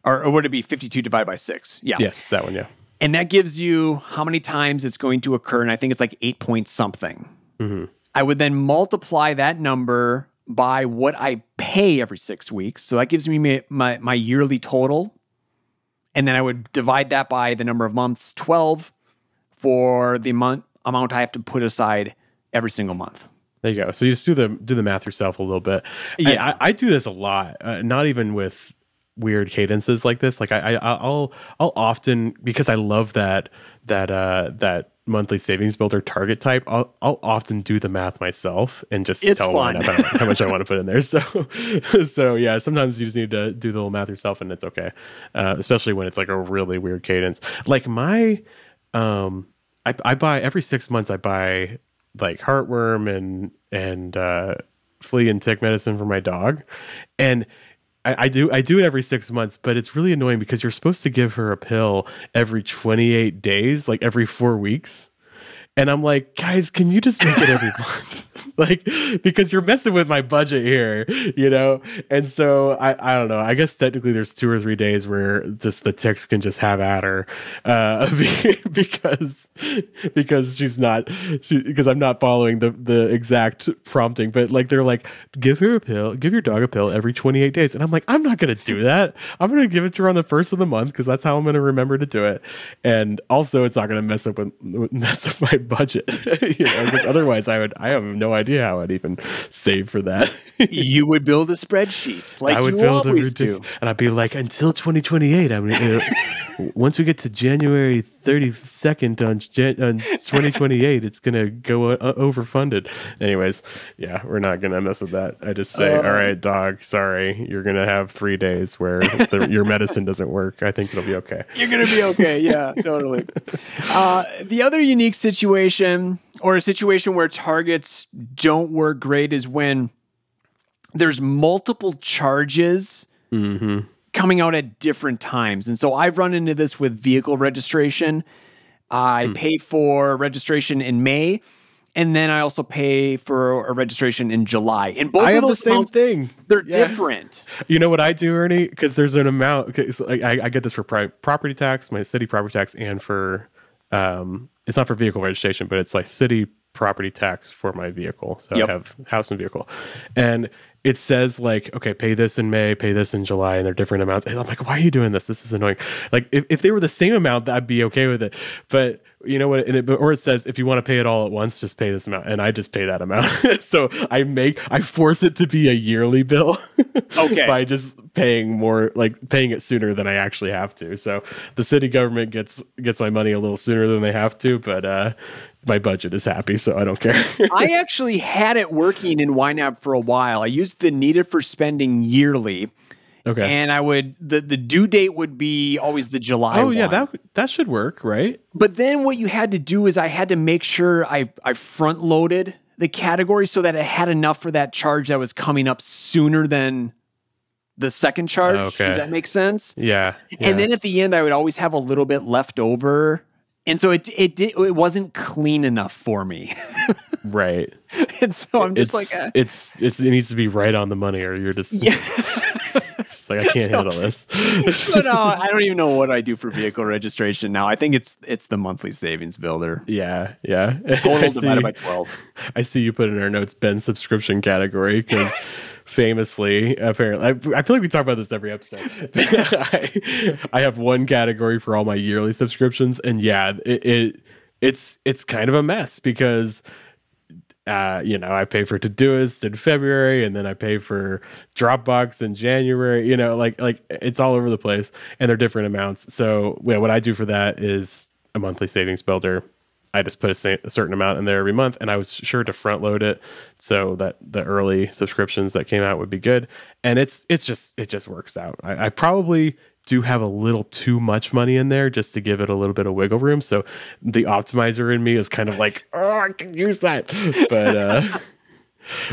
Or would it be 52 divided by 6? Yeah. Yes, that one, yeah. And that gives you how many times it's going to occur. And I think it's like 8 point something. Mm-hmm. I would then multiply that number by what I pay every 6 weeks. So that gives me my yearly total. And then I would divide that by the number of months, 12, for the amount I have to put aside every single month. There you go. So you just do the math yourself a little bit. Yeah. I do this a lot, not even with weird cadences like this. Like I'll often, because I love that monthly savings builder target type, I'll often do the math myself and just tell YNAB how much I want to put in there. So yeah, sometimes you just need to do the little math yourself, and it's okay. Especially when it's like a really weird cadence. Like I buy every 6 months, I buy like heartworm and flea and tick medicine for my dog. And I do it every 6 months, but it's really annoying because you're supposed to give her a pill every 28 days, like every 4 weeks. And I'm like, guys, can you just make it every month? Like, because you're messing with my budget here, you know? And so I don't know. I guess technically there's 2 or 3 days where just the ticks can just have at her, because because I'm not following the exact prompting. But like, they're like, give your dog a pill every 28 days. And I'm like, I'm not going to do that. I'm going to give it to her on the first of the month because that's how I'm going to remember to do it. And also it's not going to mess up my budget, you know, because otherwise I have no idea how I'd even save for that. You would build a spreadsheet like I would you build always do. and I'd be like, until 2028, I'm gonna, once we get to January 32nd on 2028, it's gonna go overfunded. Anyways, yeah, we're not gonna mess with that. I just say, all right, dog, sorry, you're gonna have 3 days where your medicine doesn't work. I think it'll be okay. You're gonna be okay. Yeah, totally. The other unique situation, or a situation where targets don't work great, is when there's multiple charges coming out at different times. And so I've run into this with vehicle registration. I pay for registration in May, and then I also pay for a registration in July. And both of those the same thing. They're different. You know what I do, Ernie? Because there's an amount. So I get this for property tax, my city property tax, and for it's not for vehicle registration, but it's like city property tax for my vehicle. So I have house and vehicle, and it says like, okay, pay this in May, pay this in July, and they're different amounts. And I'm like, why are you doing this? This is annoying. Like if they were the same amount, I'd be okay with it. But you know what? Or it says, if you want to pay it all at once, just pay this amount. And I just pay that amount. So I force it to be a yearly bill. Okay. By just paying more, like paying it sooner than I actually have to. So the city government gets my money a little sooner than they have to, but my budget is happy, so I don't care. I actually had it working in YNAB for a while. I used the needed for spending yearly. Okay. And I would, the due date would be always the July one. Yeah, that should work, right? But then what you had to do is I had to make sure I front loaded the category so that it had enough for that charge that was coming up sooner than the second charge. Okay. Does that make sense? Yeah. And then at the end, I would always have a little bit left over. And so it wasn't clean enough for me. Right. And so I'm just it needs to be right on the money, or you're just just like, I can't handle this. But I don't even know what I do for vehicle registration now. I think it's the monthly savings builder. Yeah. Total divided by 12. I see you put in our notes Ben's subscription category, because famously, apparently, I feel like we talk about this every episode. I have one category for all my yearly subscriptions, and yeah, it's kind of a mess because you know, I pay for Todoist in February, and then I pay for Dropbox in January. You know, like it's all over the place, and they're different amounts. So yeah, what I do for that is a monthly savings builder. I just put a certain amount in there every month, and I was sure to front load it so that the early subscriptions that came out would be good. And it just works out. I probably do have a little too much money in there just to give it a little bit of wiggle room. So the optimizer in me is kind of like, oh, I can use that.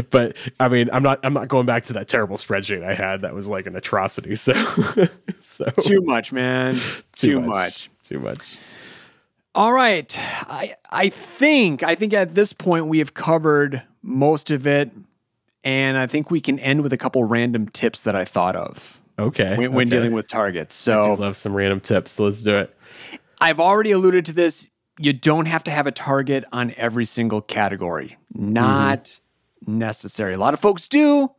But I mean, I'm not going back to that terrible spreadsheet I had that was like an atrocity. So too much, man. Too much. All right. I think at this point we have covered most of it, and I think we can end with a couple random tips that I thought of. Okay. When dealing with targets. So I do love some random tips. So let's do it. I've already alluded to this. You don't have to have a target on every single category. Not necessary. A lot of folks do,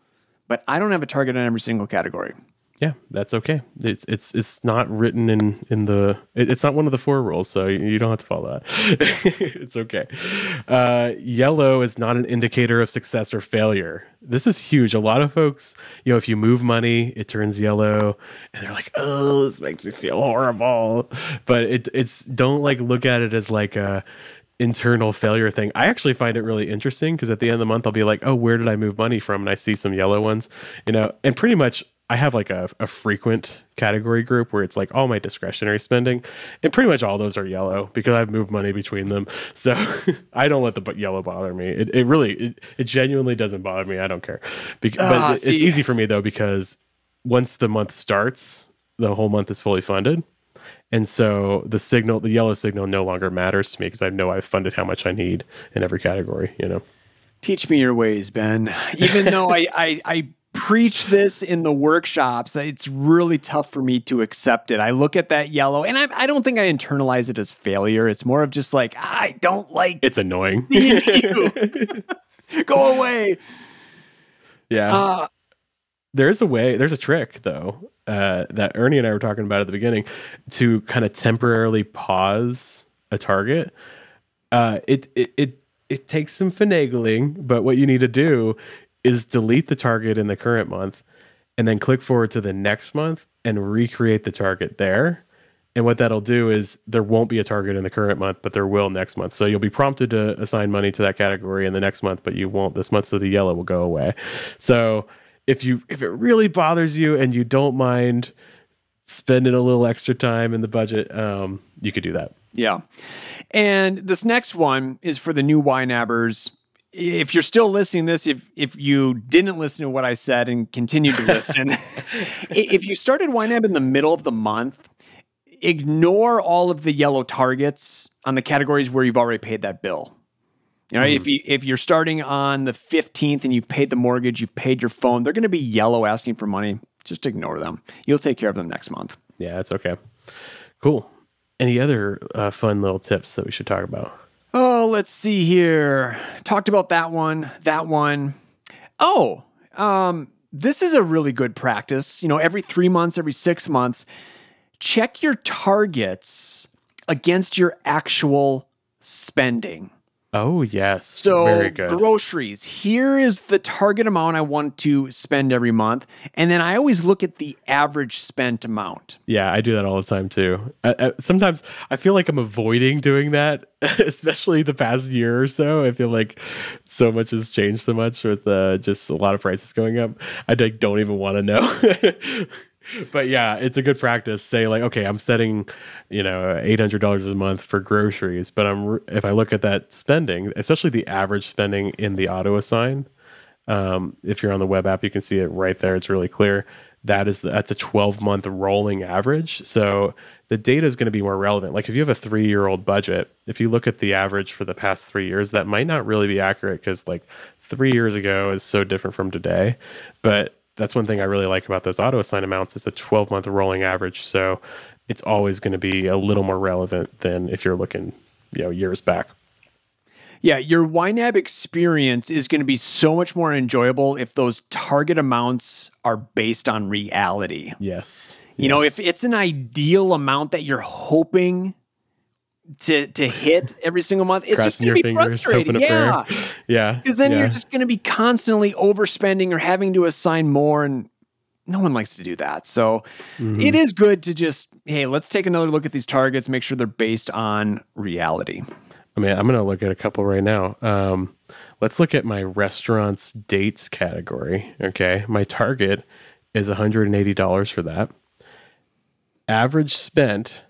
but I don't have a target on every single category. Yeah, that's okay. It's not written in the, it's not one of the 4 rules, so you don't have to follow that. It's okay. Yellow is not an indicator of success or failure. This is huge. A lot of folks, you know, if you move money, it turns yellow, and they're like, oh, this makes me feel horrible. But it's don't like look at it as like a internal failure thing. I actually find it really interesting because at the end of the month, I'll be like, oh, where did I move money from? And I see some yellow ones, you know, and pretty much I have like a frequent category group where it's like all my discretionary spending, and pretty much all those are yellow because I've moved money between them. So I don't let the yellow bother me. It genuinely doesn't bother me. I don't care. But it's easy for me though, because once the month starts, the whole month is fully funded. And so the yellow signal no longer matters to me because I know I've funded how much I need in every category, you know. Teach me your ways, Ben. Even though I preach this in the workshops, it's really tough for me to accept it. I look at that yellow, and I don't think I internalize it as failure. It's more of just like, I don't like it's annoying. seeing you. Go away. Yeah. There's a trick though, that Ernie and I were talking about at the beginning to kind of temporarily pause a target. It takes some finagling, but what you need to do is delete the target in the current month and then click forward to the next month and recreate the target there. And what that'll do is there won't be a target in the current month, but there will next month. So you'll be prompted to assign money to that category in the next month, but you won't this month. So the yellow will go away. So if it really bothers you and you don't mind spending a little extra time in the budget, you could do that. Yeah. And this next one is for the new YNABers. If you're still listening to this, if you didn't listen to what I said and continued to listen, if you started YNAB in the middle of the month, ignore all of the yellow targets on the categories where you've already paid that bill. You know, if you're starting on the 15th and you've paid the mortgage, you've paid your phone, they're going to be yellow asking for money. Just ignore them. You'll take care of them next month. Yeah, that's okay. Cool. Any other fun little tips that we should talk about? Oh, let's see here. Talked about that one. Oh, this is a really good practice. You know, every 3 months, every 6 months, check your targets against your actual spending. Oh, yes. So very good. Groceries, here is the target amount I want to spend every month. And then I always look at the average spent amount. Yeah, I do that all the time too. Sometimes I feel like I'm avoiding doing that, especially the past year or so. I feel like so much has changed so much with just a lot of prices going up. I don't even want to know. But yeah, it's a good practice. Say like, okay, I'm setting, $800 a month for groceries, but if I look at that spending, especially the average spending in the auto assign, if you're on the web app, you can see it right there. It's really clear. That's a 12-month rolling average. So the data is going to be more relevant. Like if you have a 3-year-old budget, if you look at the average for the past 3 years, that might not really be accurate because like 3 years ago is so different from today. But that's one thing I really like about those auto assign amounts. It's a 12-month rolling average. So it's always going to be a little more relevant than if you're looking, years back. Yeah, your YNAB experience is going to be so much more enjoyable if those target amounts are based on reality. Yes. You know, if it's an ideal amount that you're hoping to hit every single month, it's just going to be frustrating. Yeah. Yeah. Because then you're just going to be constantly overspending or having to assign more, and no one likes to do that. So it is good to just, hey, let's take another look at these targets, make sure they're based on reality. I mean, I'm going to look at a couple right now. Let's look at my restaurants dates category. Okay. My target is $180 for that. Average spent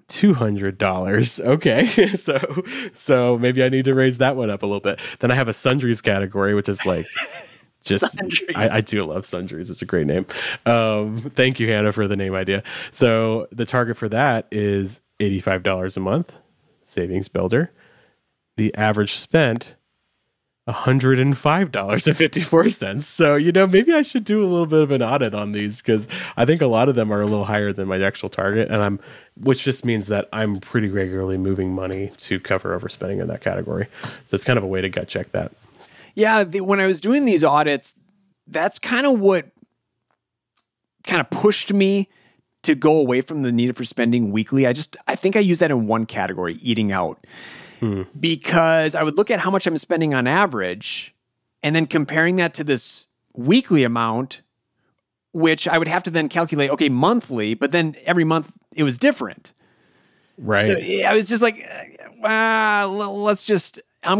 $200. Okay. So maybe I need to raise that one up a little bit. Then I have a sundries category, which is like just, I do love sundries. It's a great name. Thank you, Hannah, for the name idea. So the target for that is $85 a month, savings builder. The average spent $105.54. So, maybe I should do a little bit of an audit on these because I think a lot of them are a little higher than my actual target. And which just means that I'm pretty regularly moving money to cover overspending in that category. So it's kind of a way to gut check that. Yeah. When I was doing these audits, that's kind of what kind of pushed me to go away from the need for spending weekly. I think I use that in one category, eating out. Because I would look at how much I'm spending on average and then comparing that to this weekly amount, which I would have to then calculate, okay, monthly, but then every month it was different. Right. So I was just like, I'm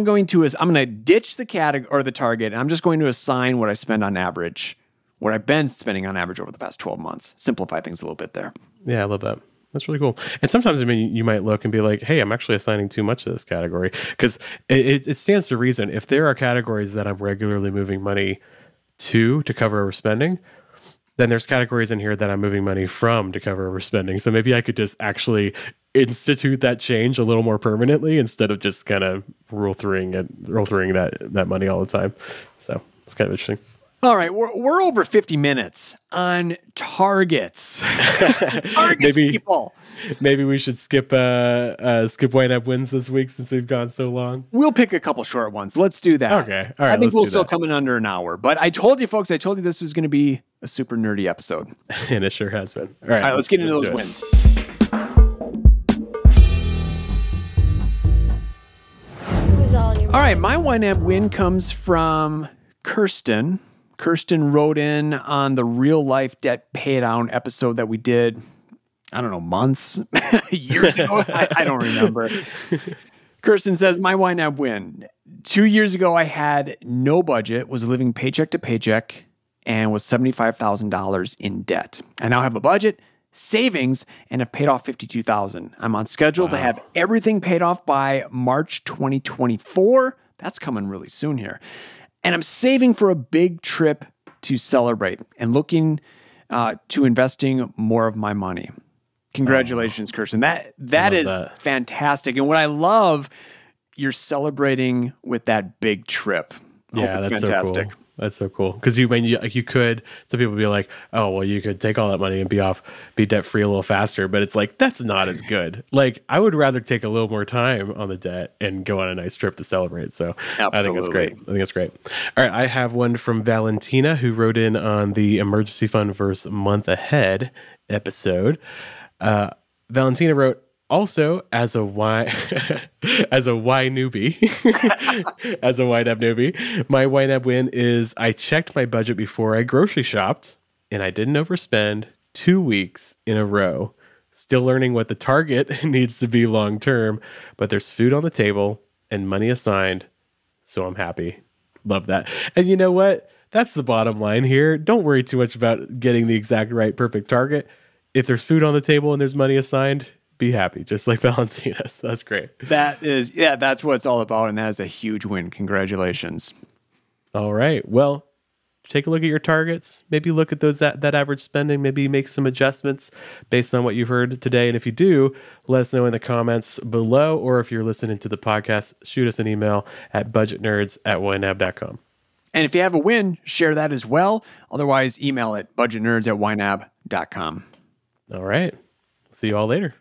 going to ditch the category or the target. And I'm just going to assign what I spend on average, what I've been spending on average over the past 12 months. Simplify things a little bit there. Yeah, I love that. That's really cool. And sometimes, you might look and be like, hey, I'm actually assigning too much to this category. Because it stands to reason. If there are categories that I'm regularly moving money to cover overspending, then there's categories in here that I'm moving money from to cover overspending. So maybe I could just actually institute that change a little more permanently instead of just kind of rule throughing that money all the time. So it's kind of interesting. All right, we're over 50 minutes on targets. Targets, people. Maybe we should skip YNAB Wins this week since we've gone so long. We'll pick a couple short ones. Let's do that. Okay. All right. I think we'll still come in under an hour. But I told you, folks, this was going to be a super nerdy episode. And it sure has been. All right, let's get into those wins. All right, my YNAB win comes from Kirsten. Kirsten wrote in on the real life debt pay down episode that we did, I don't know, months, years ago. I don't remember. Kirsten says, my YNAB win. 2 years ago, I had no budget, was living paycheck to paycheck, and was $75,000 in debt. I now have a budget, savings, and have paid off $52,000. I'm on schedule to have everything paid off by March 2024. That's coming really soon here. And I'm saving for a big trip to celebrate and looking to investing more of my money. Congratulations, Kirsten. That is fantastic. And what I love, you're celebrating with that big trip. Yeah, that's fantastic. So cool. That's so cool. Because you could, some people be like, oh, well, you could take all that money and be debt free a little faster. But it's like, that's not as good. Like, I would rather take a little more time on the debt and go on a nice trip to celebrate. So absolutely. I think that's great. All right. I have one from Valentina, who wrote in on the emergency fund versus month ahead episode. Valentina wrote, also, as a YNAB newbie, my YNAB win is I checked my budget before I grocery shopped, and I didn't overspend 2 weeks in a row. Still learning what the target needs to be long term, but there's food on the table and money assigned, so I'm happy. Love that. And you know what? That's the bottom line here. Don't worry too much about getting the exact right perfect target. If there's food on the table and there's money assigned, be happy, just like Valentina. So that's great. That's what it's all about, and that is a huge win. Congratulations. All right. Well, take a look at your targets. Maybe look at that average spending. Maybe make some adjustments based on what you've heard today. And if you do, let us know in the comments below, or if you're listening to the podcast, shoot us an email at budgetnerds@ynab.com. And if you have a win, share that as well. Otherwise, email it budgetnerds@ynab.com. All right. See you all later.